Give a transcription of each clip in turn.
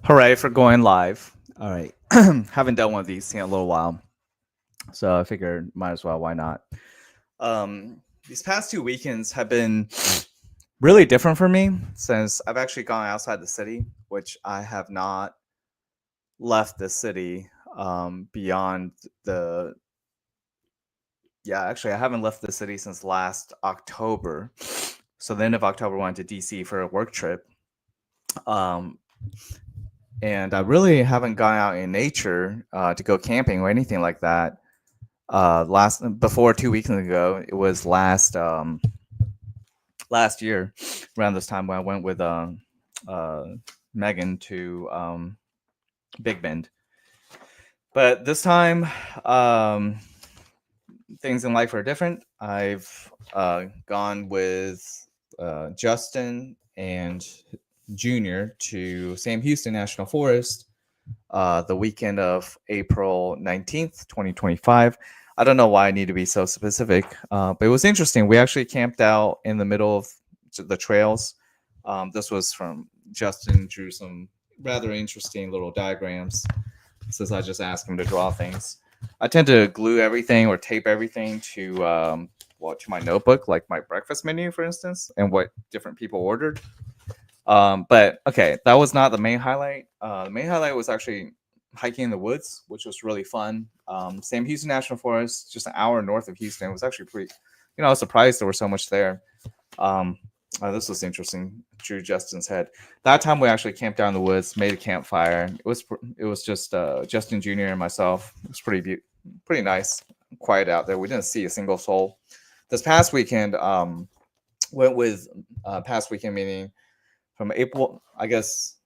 Hooray for going live. All right. Haven't done one of these in a little while. So I figured might as well. Why not? These past 2 weekends have been really different for me since I've actually gone outside the city, which I have not left the city beyond the. Yeah, actually, I haven't left the city since last October. So the end of October, I went to DC for a work trip. Um, and I really haven't gone out in nature to go camping or anything like that. Last before 2 weekends ago, it was last year around this time when I went with uh, Megan to Big Bend. But this time, um, things in life are different. I've gone with Justin and Junior to Sam Houston National Forest the weekend of April 19th, 2025. I don't know why I need to be so specific, but it was interesting. We actually camped out in the middle of the trails. This was from Justin, drew some rather interesting little diagrams since I just asked him to draw things. I tend to glue everything or tape everything to my notebook, like my breakfast menu, for instance, and what different people ordered. But okay, that was not the main highlight. The main highlight was actually hiking in the woods, which was really fun. Sam Houston National Forest, just an hour north of Houston, was actually pretty. I was surprised there was so much there. Um, this was interesting. Drew Justin's head. That time we actually camped out in the woods, made a campfire. It was just Justin Jr. and myself. It was pretty nice, quiet out there. We didn't see a single soul. This past weekend, went with past weekend meaning from April, I guess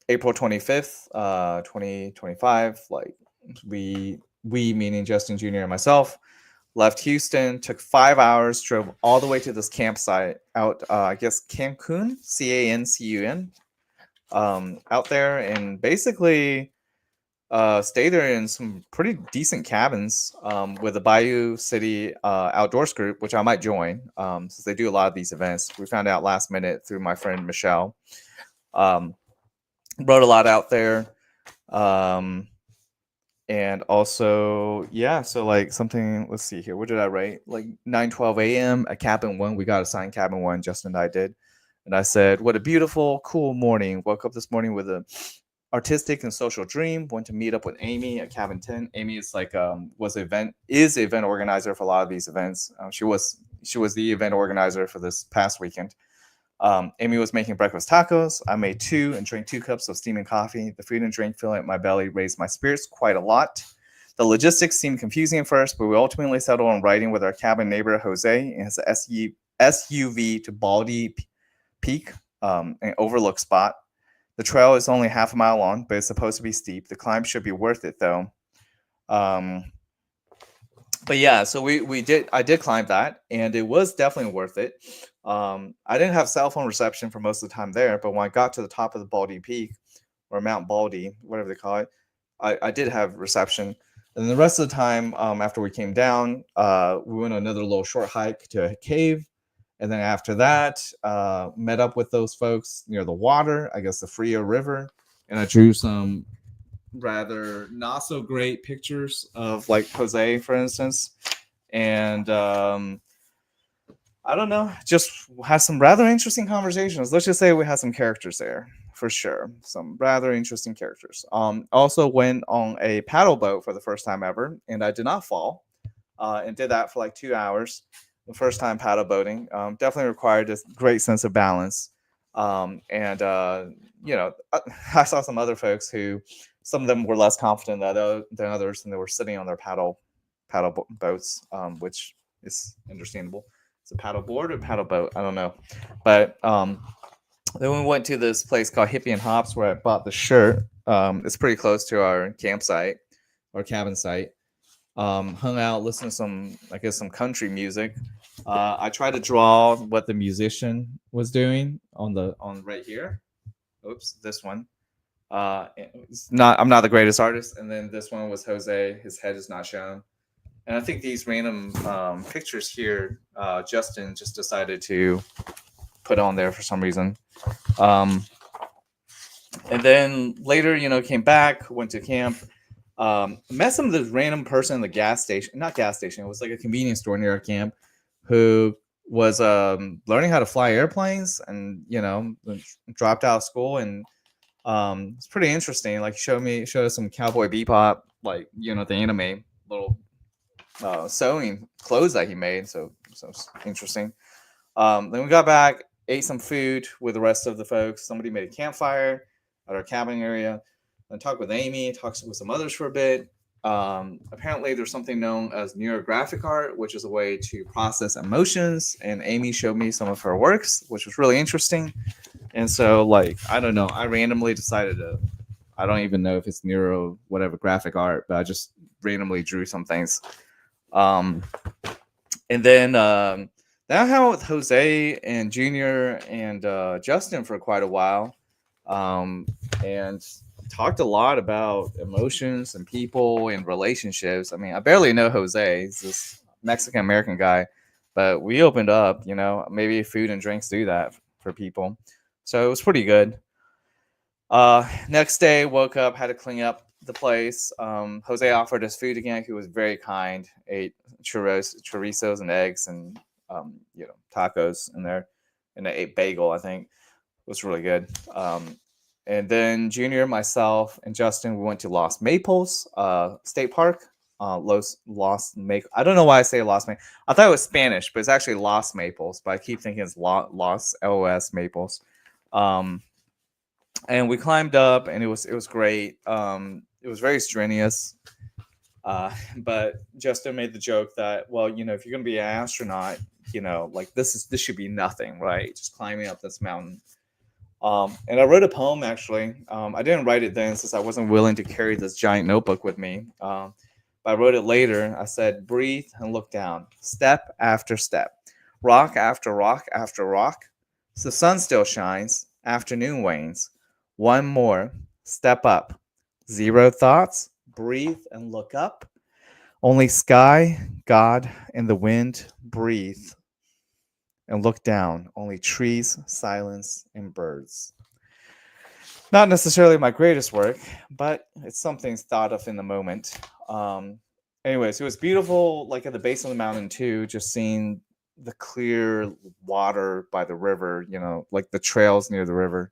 April 25th, 2025. Like we meaning Justin Jr. and myself left Houston, took 5 hours, drove all the way to this campsite out, I guess Cancun, Cancun, out there, and basically stayed there in some pretty decent cabins with the Bayou City Outdoors group, which I might join since they do a lot of these events. We found out last minute through my friend Michelle. Um, Wrote a lot out there. Um, and also, yeah, so like something, let's see here. What did I write? Like 9:12 a.m. at Cabin One. We got assigned Cabin One, Justin and I did. And I said, what a beautiful, cool morning. Woke up this morning with a artistic and social dream. Went to meet up with Amy at Cabin 10. Amy is like is the event organizer for a lot of these events. She was the event organizer for this past weekend. Amy was making breakfast tacos. I made two and drank 2 cups of steaming coffee. The food and drink filling up my belly raised my spirits quite a lot. The logistics seemed confusing at first, but we ultimately settled on riding with our cabin neighbor Jose in his SUV to Baldy Peak, an overlook spot. The trail is only half a mile long, but it's supposed to be steep. The climb should be worth it, though. Um, but yeah, so I did climb that, and it was definitely worth it. I didn't have cell phone reception for most of the time there, but when I got to the top of the Baldy Peak or Mount Baldy, whatever they call it, I did have reception. And the rest of the time, after we came down, we went on another little short hike to a cave. And then after that, met up with those folks near the water, I guess the Frio River. And I drew some rather not so great pictures of like Jose, for instance. And I don't know, just had some rather interesting conversations. Let's just say we had some characters there for sure. Some rather interesting characters. Also went on a paddle boat for the first time ever, and I did not fall. And did that for like 2 hours. The first time paddle boating definitely required this great sense of balance. And I saw some other folks who some of them were less confident than others, and they were sitting on their boats, which is understandable. It's a paddle board or paddle boat, I don't know. But then we went to this place called Hippie and Hops where I bought the shirt. It's pretty close to our campsite, our cabin site. Hung out, listened to some country music. I tried to draw what the musician was doing on right here. Oops, this one. I'm not the greatest artist, and then this one was Jose. His head is not shown, and I think these random pictures here, Justin just decided to put on there for some reason. Um, And then later, came back, went to camp, met some of this random person in the gas station, not gas station, it was like a convenience store near our camp, who was learning how to fly airplanes, and dropped out of school, and it's pretty interesting. Like showed us some Cowboy Bebop, like the anime little sewing clothes that he made. So it's interesting. Then we got back, ate some food with the rest of the folks. Somebody made a campfire at our cabin area. Then talked with Amy, talked with some others for a bit. Apparently, there's something known as neurographic art, which is a way to process emotions. And Amy showed me some of her works, which was really interesting. And so, like, I don't know, I randomly decided to. I don't even know if it's neuro whatever graphic art, but I just randomly drew some things. Um, and then I hung out with Jose and Junior and Justin for quite a while, um, and talked a lot about emotions and people and relationships. I mean, I barely know Jose; he's this Mexican American guy, but we opened up. Maybe food and drinks do that for people, so it was pretty good. Next day, woke up, had to clean up the place. Jose offered us food again. He was very kind. Ate chorizos and eggs, and tacos in there, and I ate bagel. I think it was really good. And then Junior, myself, and Justin, we went to Los Maples State Park. Los Maples. I don't know why I say Los Maples. I thought it was Spanish, but it's actually Los Maples. But I keep thinking it's Los LOS Maples. Um, and we climbed up, and it was great. It was very strenuous, but Justin made the joke that, well, if you're gonna be an astronaut, like this should be nothing, right? Just climbing up this mountain. And I wrote a poem actually. I didn't write it then since I wasn't willing to carry this giant notebook with me. But I wrote it later. I said, breathe and look down, step after step, rock after rock after rock. The sun still shines, afternoon wanes. One more, step up. Zero thoughts, breathe and look up. Only sky, God, and the wind. Breathe and look down. Only trees, silence, and birds. Not necessarily my greatest work, but it's something thought of in the moment. Um, Anyways, it was beautiful, like at the base of the mountain too, just seeing the clear water by the river, like the trails near the river.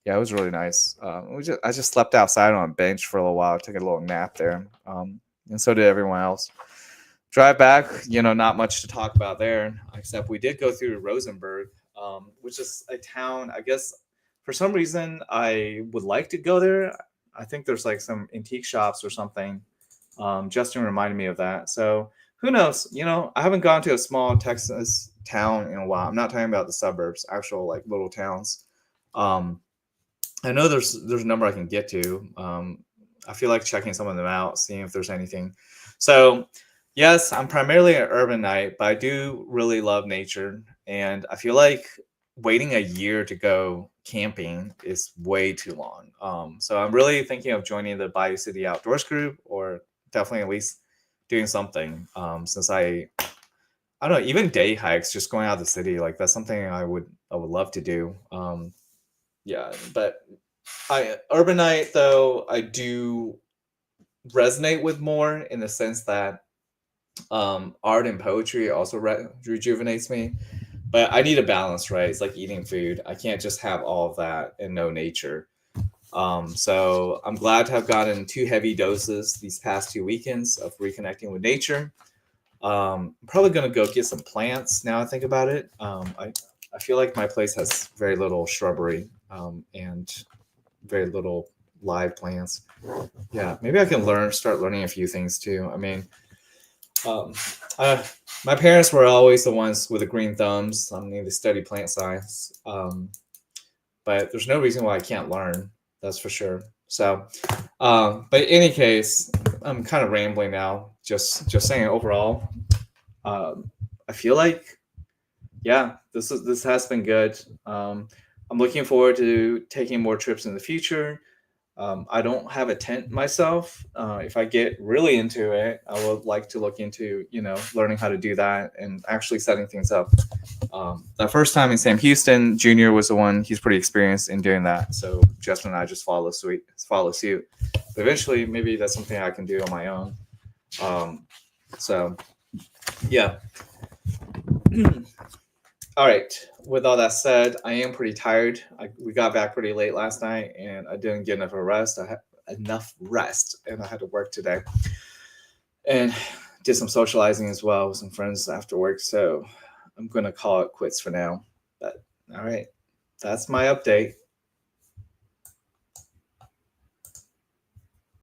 Yeah, it was really nice. I just slept outside on a bench for a little while, took a little nap there, and so did everyone else. Drive back, not much to talk about there, except we did go through Rosenberg, which is a town. I guess for some reason I would like to go there. I think there's like some antique shops or something. Justin reminded me of that. So who knows? I haven't gone to a small Texas town in a while. I'm not talking about the suburbs, actual like little towns. Um, I know there's a number I can get to. I feel like checking some of them out, seeing if there's anything. So, yes, I'm primarily an urbanite, but I do really love nature, and I feel like waiting a year to go camping is way too long. So I'm really thinking of joining the Bayou City Outdoors group, or definitely at least doing something. Since I don't know, even day hikes, just going out of the city, like that's something I would love to do. Yeah, but I urbanite though I do resonate with more in the sense that art and poetry also rejuvenates me. But I need a balance, right? It's like eating food. I can't just have all of that and no nature. So I'm glad to have gotten two heavy doses these past 2 weekends of reconnecting with nature. I'm probably gonna go get some plants now I think about it. I feel like my place has very little shrubbery, and very little live plants. Yeah, maybe I can start learning a few things too. I mean, um, uh, my parents were always the ones with the green thumbs. I mean, they study plant science, but there's no reason why I can't learn. That's for sure. So, but in any case, I'm kind of rambling now. Just saying overall, I feel like yeah, this has been good. I'm looking forward to taking more trips in the future. I don't have a tent myself. If I get really into it, I would like to look into, learning how to do that and actually setting things up. The first time in Sam Houston, Junior was the one. He's pretty experienced in doing that. So Justin and I just follow suit. But eventually, maybe that's something I can do on my own. So, yeah. All right. With all that said, I am pretty tired. We got back pretty late last night, and I didn't get enough rest. I had enough rest, and I had to work today, and did some socializing as well with some friends after work. So I'm gonna call it quits for now. But all right, that's my update.